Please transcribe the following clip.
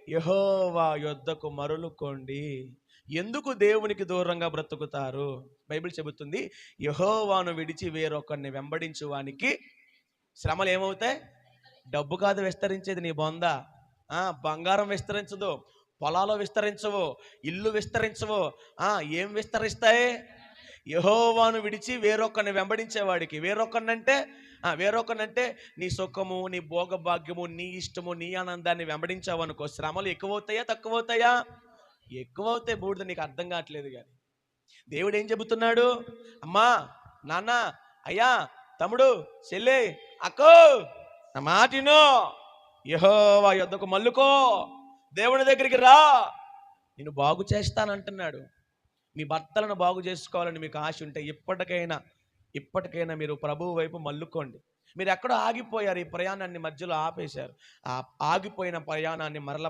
యెహోవా యొద్దకు మరలుకోండి. ఎందుకు దేవునికి దూరంగా బ్రతుకుతారు? బైబిల్ చెబుతుంది, యెహోవాను విడిచి వేరొకరిని వెంబడించు వానికి శ్రమలు ఏమవుతాయి? డబ్బు కాదు విస్తరించేది నీ బొంద. బంగారం విస్తరించదు, పొలాలు విస్తరించవు, ఇల్లు విస్తరించవు. ఏం విస్తరిస్తాయి? యెహోవాను విడిచి వేరొకరిని వెంబడించేవాడికి. వేరొకరినంటే నీ సుఖము, నీ భోగభాగ్యము, నీ ఇష్టము, నీ ఆనందాన్ని వెంబడించావనుకో, శ్రమలు ఎక్కువవుతాయా తక్కువవుతాయా? ఎక్కువవుతాయి. బూడిద నీకు అర్థం కావట్లేదు కానీ దేవుడు ఏం చెబుతున్నాడు? అమ్మా, నాన్న, అయ్యా, తమ్ముడు, చెల్లి, అక్కో, నా మాటినో, యెహోవా యొద్దకు మల్లుకో, దేవుని దగ్గరికి రా, నేను బాగు చేస్తానంటున్నాడు. మీ భర్తలను బాగు చేసుకోవాలని మీకు ఆశ ఉంటే ఇప్పటికైనా మీరు ప్రభువు వైపు మల్లుకోండి. మీరు ఎక్కడో ఆగిపోయారు, ఈ ప్రయాణాన్ని మధ్యలో ఆపేశారు. ఆ ఆగిపోయిన ప్రయాణాన్ని మరల